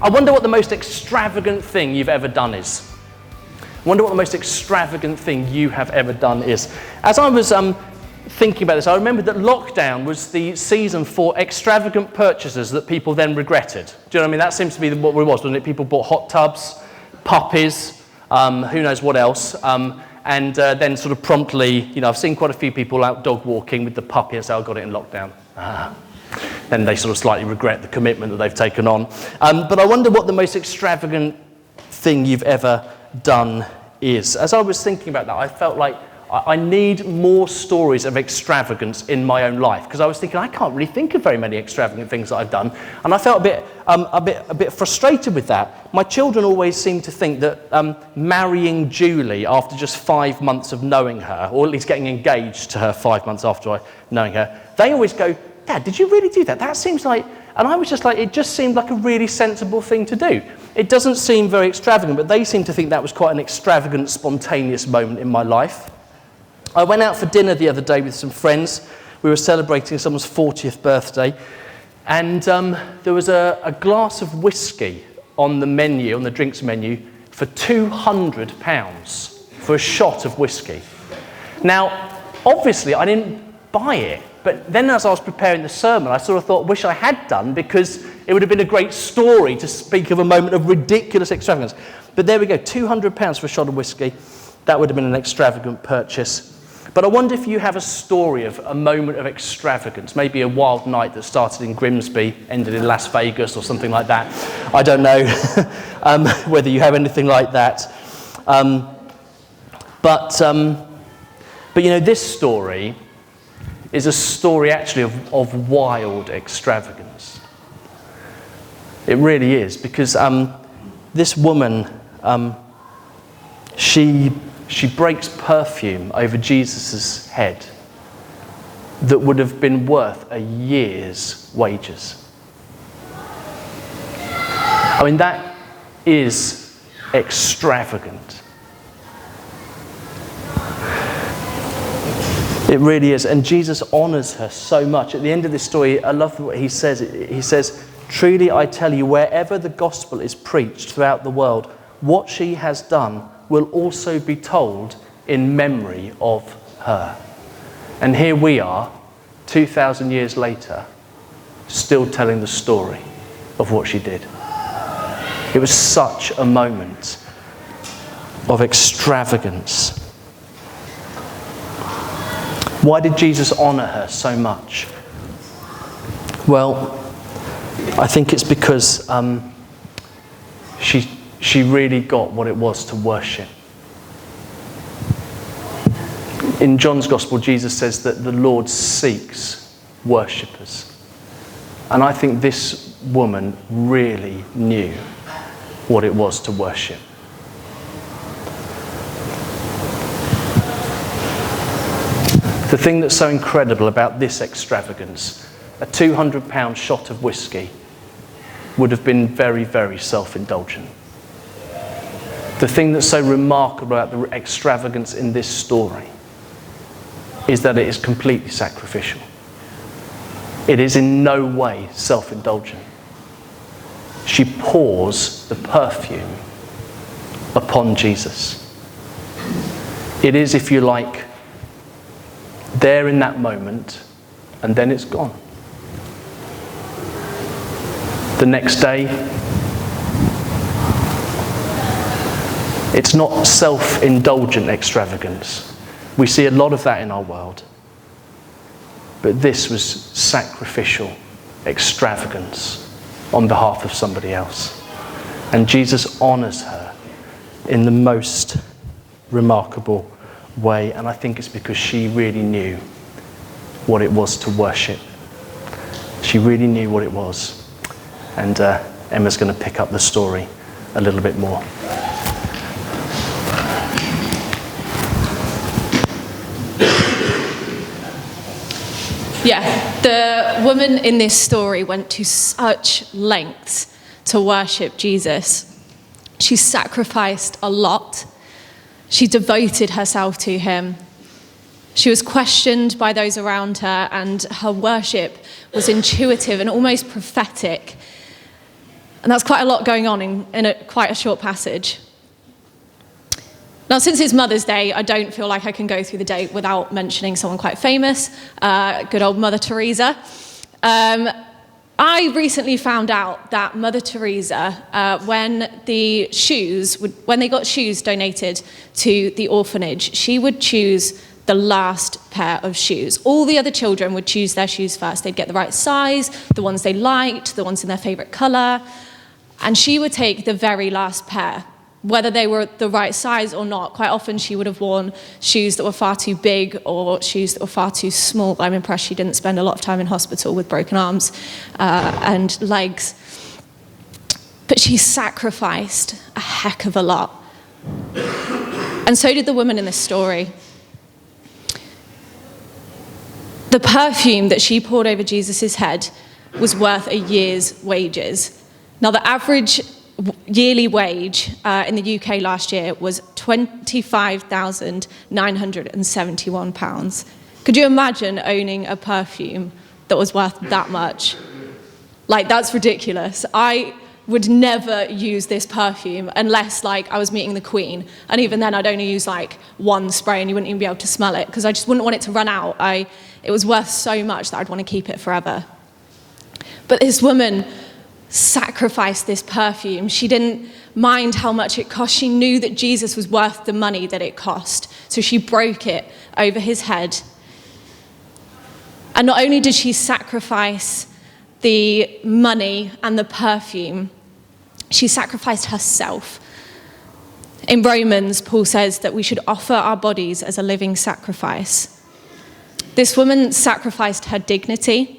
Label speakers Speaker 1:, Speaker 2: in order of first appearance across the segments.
Speaker 1: I wonder what the most extravagant thing you've ever done is. I wonder what the most extravagant thing you have ever done is. As I was thinking about this, I remembered that lockdown was the season for extravagant purchases that people then regretted. Do you know what I mean? That seems to be what it was, wasn't it? People bought hot tubs, puppies, who knows what else, and then sort of promptly, I've seen quite a few people out dog walking with the puppy and say, I got it in lockdown. Then they sort of slightly regret the commitment that they've taken on. But I wonder what the most extravagant thing you've ever done is. As I was thinking about that, I felt like I need more stories of extravagance in my own life, because I was thinking I can't really think of very many extravagant things that I've done, and I felt a bit frustrated with that. My children always seem to think that marrying Julie after just 5 months of knowing her, or at least getting engaged to her 5 months after knowing her, they always go, Dad, did you really do that? That seems like... And I was just like, it just seemed like a really sensible thing to do. It doesn't seem very extravagant, but they seem to think that was quite an extravagant, spontaneous moment in my life. I went out for dinner the other day with some friends. We were celebrating someone's 40th birthday, and there was a glass of whiskey on the menu, on the drinks menu, for £200 for a shot of whiskey. Now, obviously, I didn't buy it, but then as I was preparing the sermon, I sort of thought, wish I had done, because it would have been a great story to speak of a moment of ridiculous extravagance. But there we go, £200 for a shot of whiskey. That would have been an extravagant purchase. But I wonder if you have a story of a moment of extravagance, maybe a wild night that started in Grimsby, ended in Las Vegas or something like that. I don't know whether you have anything like that. But this story is a story actually of wild extravagance. It really is, because this woman, she breaks perfume over Jesus' head that would have been worth a year's wages. I mean, that is extravagant. It really is. And Jesus honours her so much. At the end of this story, I love what he says. He says, truly I tell you, wherever the gospel is preached throughout the world, what she has done will also be told in memory of her. And here we are, 2,000 years later, still telling the story of what she did. It was such a moment of extravagance. Why did Jesus honour her so much? Well, I think it's because she really got what it was to worship. In John's Gospel, Jesus says that the Lord seeks worshippers. And I think this woman really knew what it was to worship. The thing that's so incredible about this extravagance, a £200 shot of whiskey, would have been very, very self-indulgent. The thing that's so remarkable about the extravagance in this story is that it is completely sacrificial. It is in no way self-indulgent. She pours the perfume upon Jesus. It is, if you like, there in that moment, and then it's gone. The next day, it's not self-indulgent extravagance. We see a lot of that in our world. But this was sacrificial extravagance on behalf of somebody else. And Jesus honours her in the most remarkable way. And I think it's because she really knew what it was to worship. She really knew what it was. And Emma's going to pick up the story a little bit more.
Speaker 2: Yeah, the woman in this story went to such lengths to worship Jesus. She sacrificed a lot. She devoted herself to him. She was questioned by those around her, and her worship was intuitive and almost prophetic. And that's quite a lot going on in quite a short passage. Now, since it's Mother's Day, I don't feel like I can go through the day without mentioning someone quite famous, good old Mother Teresa. I recently found out that Mother Teresa, when they got shoes donated to the orphanage, she would choose the last pair of shoes. All the other children would choose their shoes first. They'd get the right size, the ones they liked, the ones in their favorite color, and she would take the very last pair, whether they were the right size or not. Quite often she would have worn shoes that were far too big or shoes that were far too small. I'm impressed she didn't spend a lot of time in hospital with broken arms and legs. But she sacrificed a heck of a lot. And so did the woman in this story. The perfume that she poured over Jesus' head was worth a year's wages. Now, the average yearly wage in the UK last year was £25,971. Could you imagine owning a perfume that was worth that much? Like, that's ridiculous. I would never use this perfume unless, like, I was meeting the Queen. And even then, I'd only use, like, one spray and you wouldn't even be able to smell it because I just wouldn't want it to run out. It was worth so much that I'd want to keep it forever. But this woman sacrificed this perfume. She didn't mind how much it cost. She knew that Jesus was worth the money that it cost. So she broke it over his head. And not only did she sacrifice the money and the perfume, she sacrificed herself. In Romans, Paul says that we should offer our bodies as a living sacrifice. This woman sacrificed her dignity.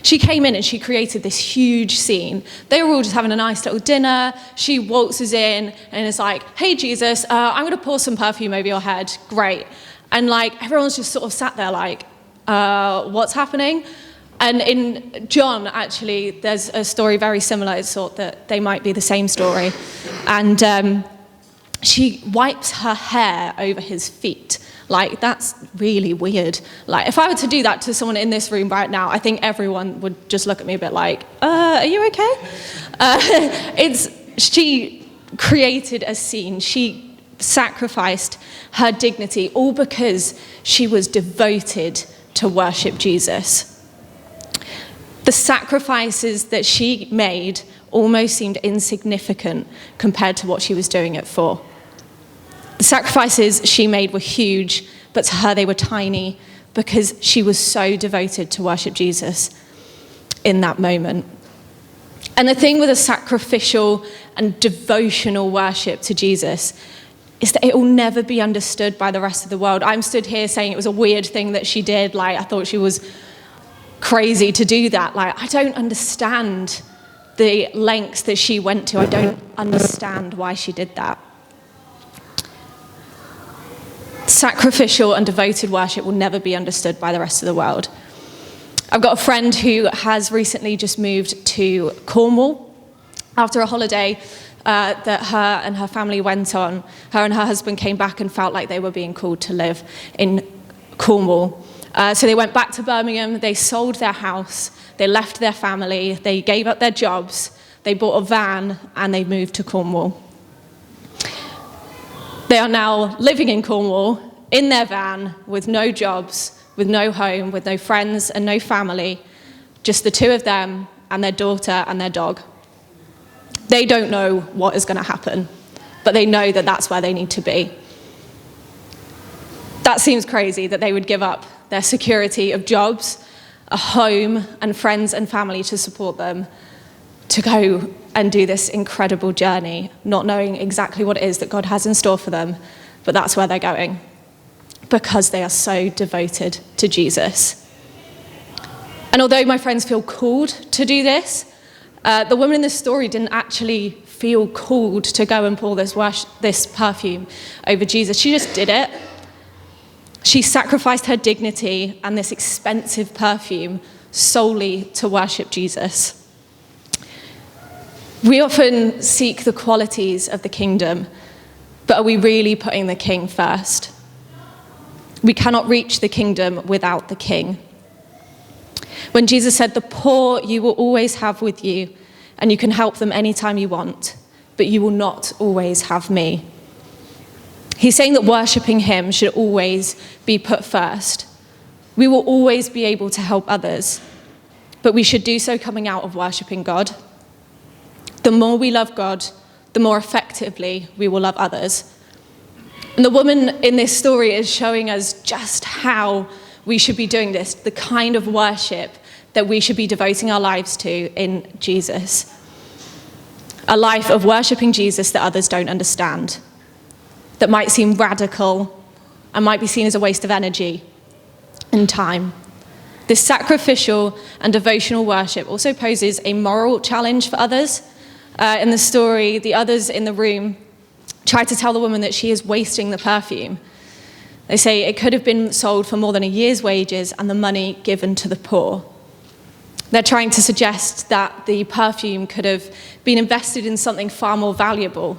Speaker 2: She came in and she created this huge scene. They were all just having a nice little dinner. She waltzes in and is like, hey, Jesus, I'm going to pour some perfume over your head. Great. And like everyone's just sort of sat there like, what's happening? And in John, actually, there's a story very similar. It's thought that they might be the same story. And she wipes her hair over his feet. Like, that's really weird. Like, if I were to do that to someone in this room right now, I think everyone would just look at me a bit like, are you okay? She created a scene. She sacrificed her dignity, all because she was devoted to worship Jesus. The sacrifices that she made almost seemed insignificant compared to what she was doing it for. The sacrifices she made were huge, but to her they were tiny because she was so devoted to worship Jesus in that moment. And the thing with a sacrificial and devotional worship to Jesus is that it will never be understood by the rest of the world. I'm stood here saying it was a weird thing that she did. Like, I thought she was crazy to do that. Like, I don't understand the lengths that she went to. I don't understand why she did that. Sacrificial and devoted worship will never be understood by the rest of the world. I've got a friend who has recently just moved to Cornwall after a holiday that her and her family went on. Her and her husband came back and felt like they were being called to live in Cornwall. So they went back to Birmingham, they sold their house, they left their family, they gave up their jobs, they bought a van, and they moved to Cornwall. They are now living in Cornwall, in their van, with no jobs, with no home, with no friends and no family, just the two of them and their daughter and their dog. They don't know what is going to happen, but they know that that's where they need to be. That seems crazy, that they would give up their security of jobs, a home, and friends and family to support them, to go and do this incredible journey, not knowing exactly what it is that God has in store for them, but that's where they're going, because they are so devoted to Jesus. And although my friends feel called to do this, the woman in this story didn't actually feel called to go and pour this perfume over Jesus. She just did it. She sacrificed her dignity and this expensive perfume solely to worship Jesus. We often seek the qualities of the kingdom, but are we really putting the king first? We cannot reach the kingdom without the king. When Jesus said, "The poor you will always have with you, and you can help them anytime you want, but you will not always have me. He's saying that worshipping him should always be put first. We will always be able to help others, but we should do so coming out of worshipping God. The more we love God, the more effectively we will love others. And the woman in this story is showing us just how we should be doing this, the kind of worship that we should be devoting our lives to in Jesus. A life of worshipping Jesus that others don't understand, that might seem radical and might be seen as a waste of energy and time. This sacrificial and devotional worship also poses a moral challenge for others. In the story, the others in the room try to tell the woman that she is wasting the perfume. They say it could have been sold for more than a year's wages and the money given to the poor. They're trying to suggest that the perfume could have been invested in something far more valuable.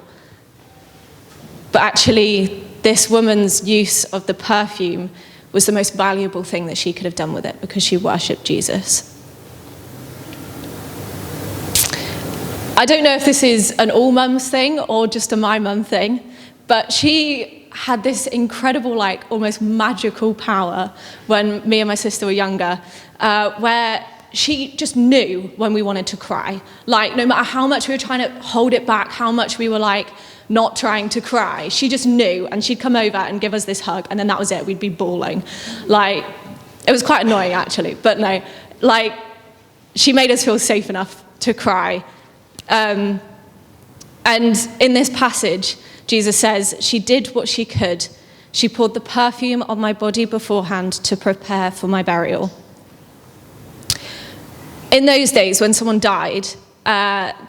Speaker 2: But actually, this woman's use of the perfume was the most valuable thing that she could have done with it because she worshipped Jesus. I don't know if this is an all mums thing or just a my mum thing, but she had this incredible, almost magical power when me and my sister were younger, where she just knew when we wanted to cry. No matter how much we were trying to hold it back, how much we were not trying to cry, she just knew, and she'd come over and give us this hug, and then that was it. We'd be bawling. It was quite annoying actually, but no, she made us feel safe enough to cry. And in this passage, Jesus says, she did what she could. She poured the perfume on my body beforehand to prepare for my burial. In those days, when someone died,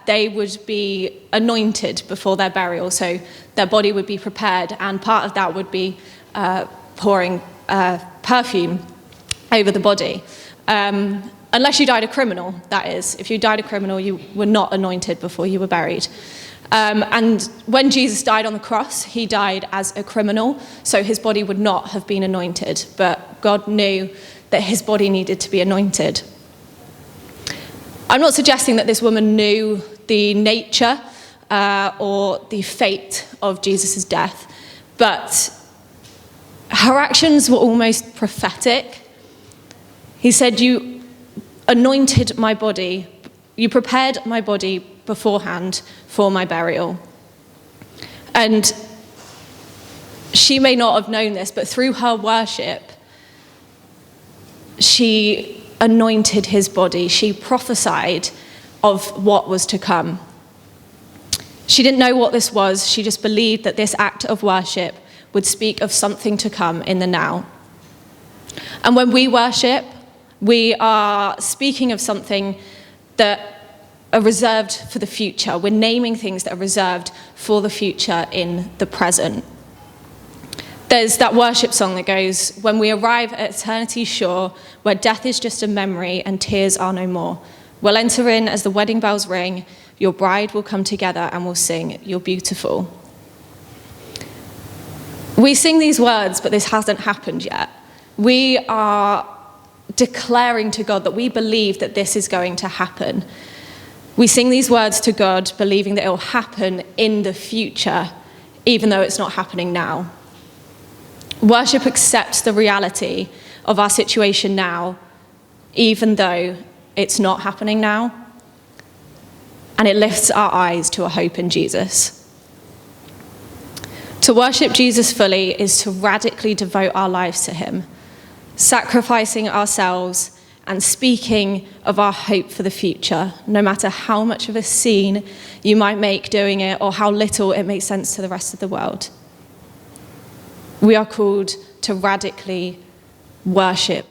Speaker 2: they would be anointed before their burial, so their body would be prepared, and part of that would be pouring perfume over the body. Unless you died a criminal, that is. If you died a criminal, you were not anointed before you were buried. And when Jesus died on the cross, he died as a criminal, so his body would not have been anointed, but God knew that his body needed to be anointed. I'm not suggesting that this woman knew the nature or the fate of Jesus' death, but her actions were almost prophetic. He said, you anointed my body, you prepared my body beforehand for my burial. And she may not have known this, but through her worship, she anointed his body. She prophesied of what was to come. She didn't know what this was. She just believed that this act of worship would speak of something to come in the now. And when we worship, we are speaking of something that are reserved for the future. We're naming things that are reserved for the future in the present. There's that worship song that goes, when we arrive at eternity's shore, where death is just a memory and tears are no more, we'll enter in as the wedding bells ring, your bride will come together and we'll sing, you're beautiful. We sing these words, but this hasn't happened yet. We are declaring to God that we believe that this is going to happen. We sing these words to God, believing that it will happen in the future, even though it's not happening now. Worship accepts the reality of our situation now, even though it's not happening now. And it lifts our eyes to a hope in Jesus. To worship Jesus fully is to radically devote our lives to him, sacrificing ourselves and speaking of our hope for the future, no matter how much of a scene you might make doing it or how little it makes sense to the rest of the world. We are called to radically worship